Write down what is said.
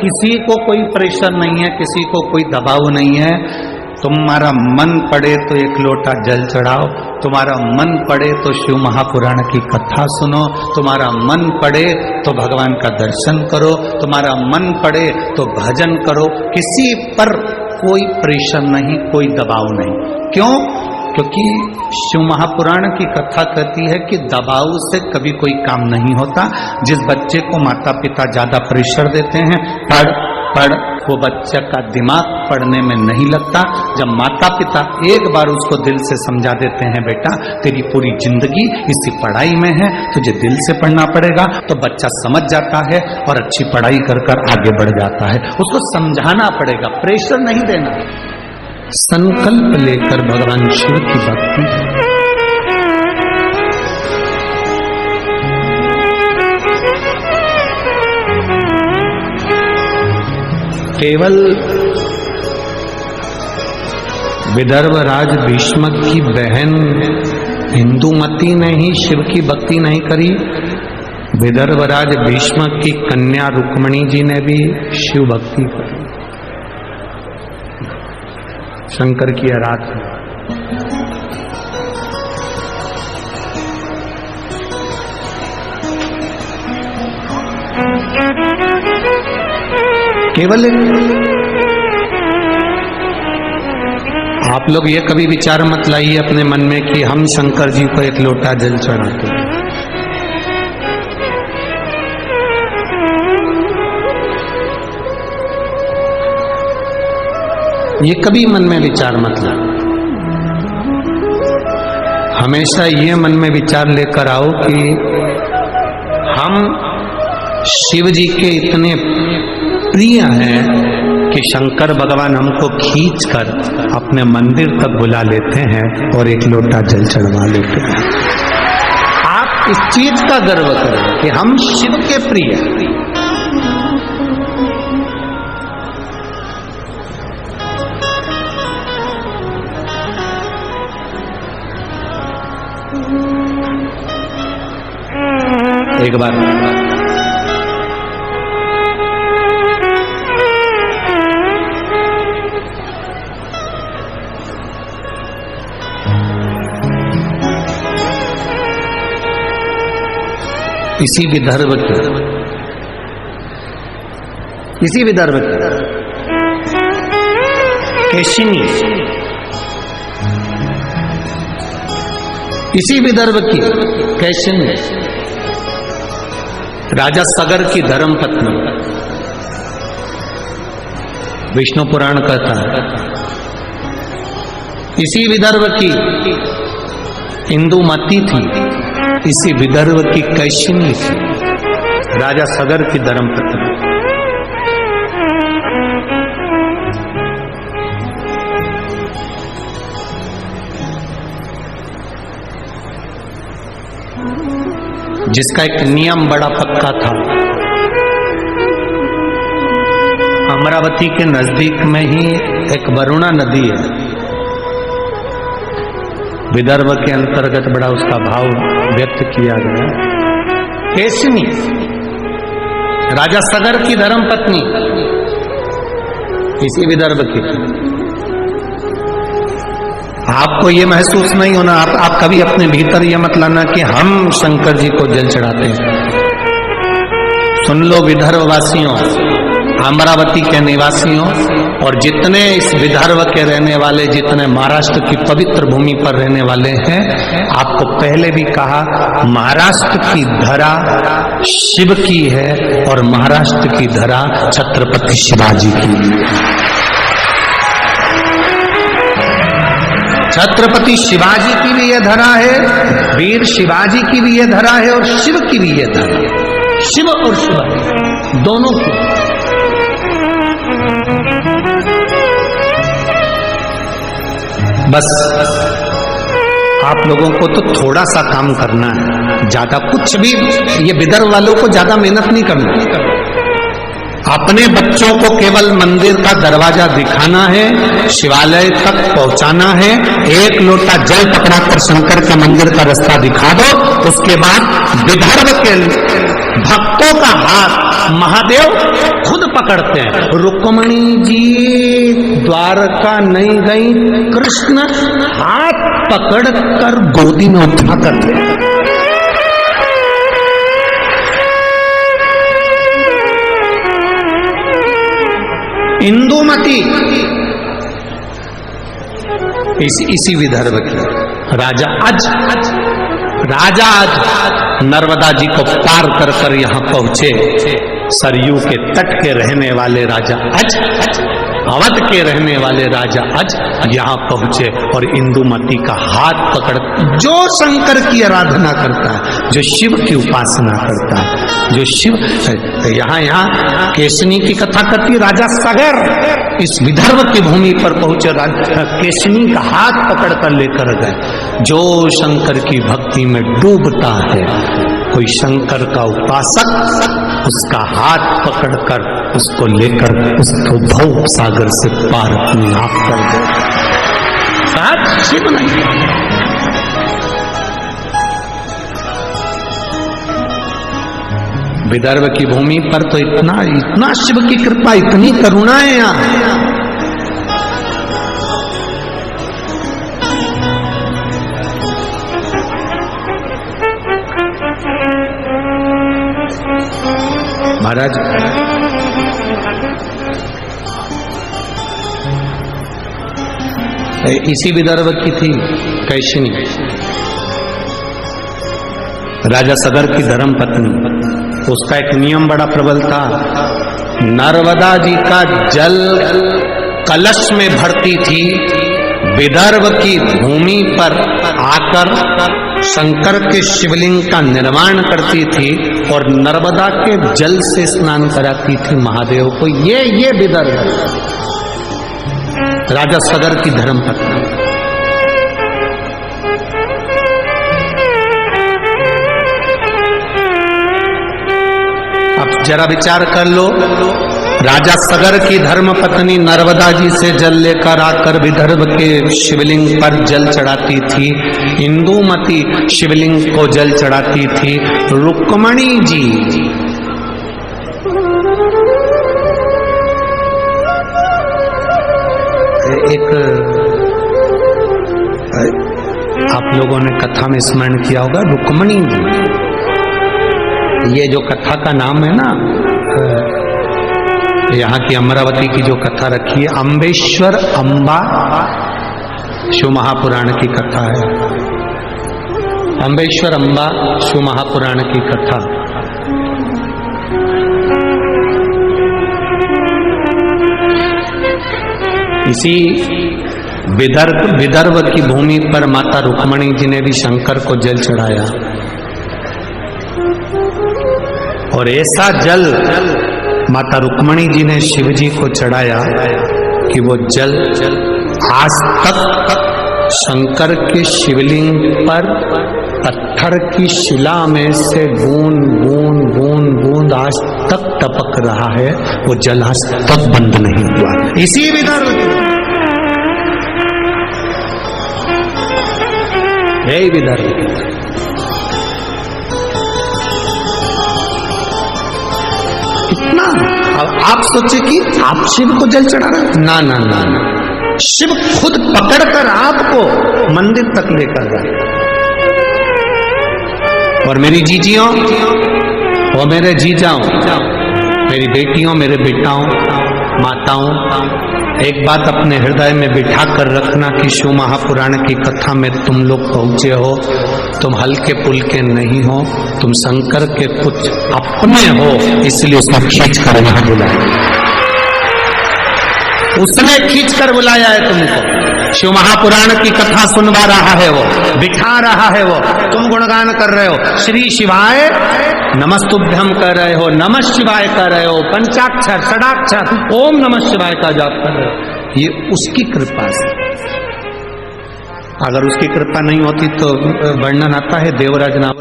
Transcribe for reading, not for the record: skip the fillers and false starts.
किसी को कोई प्रेशर नहीं है, किसी को कोई दबाव नहीं है। तुम्हारा मन पड़े तो एक लोटा जल चढ़ाओ, तुम्हारा मन पड़े तो शिव महापुराण की कथा सुनो, तुम्हारा मन पड़े तो भगवान का दर्शन करो, तुम्हारा मन पड़े तो भजन करो। किसी पर कोई प्रेशर नहीं, कोई दबाव नहीं। क्यों? क्योंकि शिव महापुराण की कथा कहती है कि दबाव से कभी कोई काम नहीं होता। जिस बच्चे को माता पिता ज्यादा प्रेशर देते हैं, पढ़ पढ़, वो बच्चा का दिमाग पढ़ने में नहीं लगता। जब माता पिता एक बार उसको दिल से समझा देते हैं, बेटा तेरी पूरी जिंदगी इसी पढ़ाई में है, तुझे दिल से पढ़ना पड़ेगा, तो बच्चा समझ जाता है और अच्छी पढ़ाई कर कर आगे बढ़ जाता है। उसको समझाना पड़ेगा, प्रेशर नहीं देना। संकल्प लेकर भगवान शिव की भक्ति, केवल विदर्भराज भीष्मक की बहन इंदुमती ने ही शिव की भक्ति नहीं करी, विदर्भराज भीष्मक की कन्या रुक्मणी जी ने भी शिव भक्ति करी। शंकर की आराधना। केवल आप लोग ये कभी विचार मत लाइए अपने मन में कि हम शंकर जी को एक लोटा जल चढ़ाते हैं। ये कभी मन में विचार मत ला। हमेशा ये मन में विचार लेकर आओ कि हम शिव जी के इतने प्रिय हैं कि शंकर भगवान हमको खींचकर अपने मंदिर तक बुला लेते हैं और एक लोटा जल चढ़वा लेते हैं। आप इस चीज का गर्व करें कि हम शिव के प्रिय हैं। एक बार इसी विदर्भ की केशिनी, इसी विदर्भ की केशिनी राजा सगर की धर्म पत्नी, विष्णु पुराण कहता है, इसी विदर्भ की इंदुमती थी, इसी विदर्भ की कैशिनी थी, राजा सगर की धर्म पत्नी। जिसका एक नियम बड़ा पक्का था। अमरावती के नजदीक में ही एक वरुणा नदी है, विदर्भ के अंतर्गत बड़ा उसका भाव व्यक्त किया गया। केशिनी राजा सगर की धर्म पत्नी, इसी विदर्भ की। आपको ये महसूस नहीं होना, आप कभी अपने भीतर ये मत लाना कि हम शंकर जी को जल चढ़ाते हैं। सुन लो विदर्भ वासियों, अमरावती के निवासियों और जितने इस विदर्भ के रहने वाले, जितने महाराष्ट्र की पवित्र भूमि पर रहने वाले हैं, आपको पहले भी कहा, महाराष्ट्र की धरा शिव की है और महाराष्ट्र की धरा छत्रपति शिवाजी की। छत्रपति शिवाजी की भी यह धरा है, वीर शिवाजी की भी यह धरा है और शिव की भी यह धरा है। शिव और शिवाजी दोनों की। बस आप लोगों को तो थोड़ा सा काम करना है, ज्यादा कुछ भी, ये विदर्भ वालों को ज्यादा मेहनत नहीं करना। अपने बच्चों को केवल मंदिर का दरवाजा दिखाना है, शिवालय तक पहुंचाना है, एक लोटा जल पकड़ाकर शंकर के मंदिर का रास्ता दिखा दो। उसके बाद विदर्भ के भक्तों का हाथ महादेव खुद पकड़ते हैं। रुक्मणी जी द्वारका नहीं गई, कृष्ण हाथ पकड़कर गोदी में उठा कर ले। इंदुमती इसी विदर्भ की राजा आज नर्मदा जी को पार कर कर यहां पहुंचे। सरयू के तट के रहने वाले राजा अवध के रहने वाले राजा यहां पहुंचे और इंदुमती का हाथ पकड़, जो शंकर की आराधना करता है, जो शिव की उपासना करता है, जो शिव यहाँ केशनी की कथा करती राजा सगर इस विदर्भ की भूमि पर पहुंचे, केशनी का हाथ पकड़ कर लेकर गए। जो शंकर की भक्ति में डूबता है, कोई शंकर का उपासक उसका हाथ पकड़कर उसको लेकर उसको भव सागर से पार अपने आप कर दे। साथ शिव नहीं, विदर्भ की भूमि पर तो इतना शिव की कृपा, इतनी करुणा है यहाँ। महाराज इसी विदर्भ की थी कैशिनी, राजा सगर की धर्म पत्नी। उसका एक नियम बड़ा प्रबल था, नर्मदा जी का जल कलश में भरती थी, विदर्भ की भूमि पर आकर शंकर के शिवलिंग का निर्माण करती थी और नर्मदा के जल से स्नान कराती थी महादेव को। ये विदर्भ राजा सगर की धर्म पत्नी। अब जरा विचार कर लो, राजा सगर की धर्म पत्नी नर्मदा जी से जल लेकर आकर विदर्भ के शिवलिंग पर जल चढ़ाती थी, इंदुमती शिवलिंग को जल चढ़ाती थी, रुक्मणी जी एक आप लोगों ने कथा में स्मरण किया होगा, रुक्मणी जी, ये जो कथा का नाम है ना, यहाँ की अमरावती की जो कथा रखी है, अम्बेश्वर अम्बा शिव महापुराण की कथा है। अम्बेश्वर अम्बा शिव महापुराण की कथा। इसी विदर्भ की भूमि पर माता रुक्मणी जी ने भी शंकर को जल चढ़ाया और ऐसा जल माता रुक्मणी जी ने शिव जी को चढ़ाया कि वो जल आज तक शंकर के शिवलिंग पर पत्थर की शिला में से बूंद बूंद बूंद बूंद आज तक टपक रहा है, वो जल आज तक बंद नहीं हुआ। इसी विदर्भ यही विदर्भ इतना। अब आप सोचे कि आप शिव को जल चढ़ा रहे, ना ना ना ना, शिव खुद पकड़कर आपको मंदिर तक लेकर जाए। और मेरी जीजियों और मेरे जीजाओं, मेरी बेटियों, मेरे बेटाओं, माताओं, एक बात अपने हृदय में बिठा कर रखना कि शिव महापुराण की कथा में तुम लोग पहुंचे हो, तुम हल्के पुल्के नहीं हो, तुम शंकर के कुछ अपने हो, इसलिए उसने खींच कर यहाँ बुलाया, उसने खींच कर बुलाया है तुमको। शिव महापुराण की कथा सुनवा रहा है वो, बिठा रहा है वो, तुम गुणगान कर रहे हो, श्री शिवाय नमस्तुभ्यम कर रहे हो, नमः शिवाय कर रहे हो, पंचाक्षर षडाक्षर ओम नमः शिवाय का जाप कर रहे हो। ये उसकी कृपा से। अगर उसकी कृपा नहीं होती तो वर्णन आता है देवराज नाम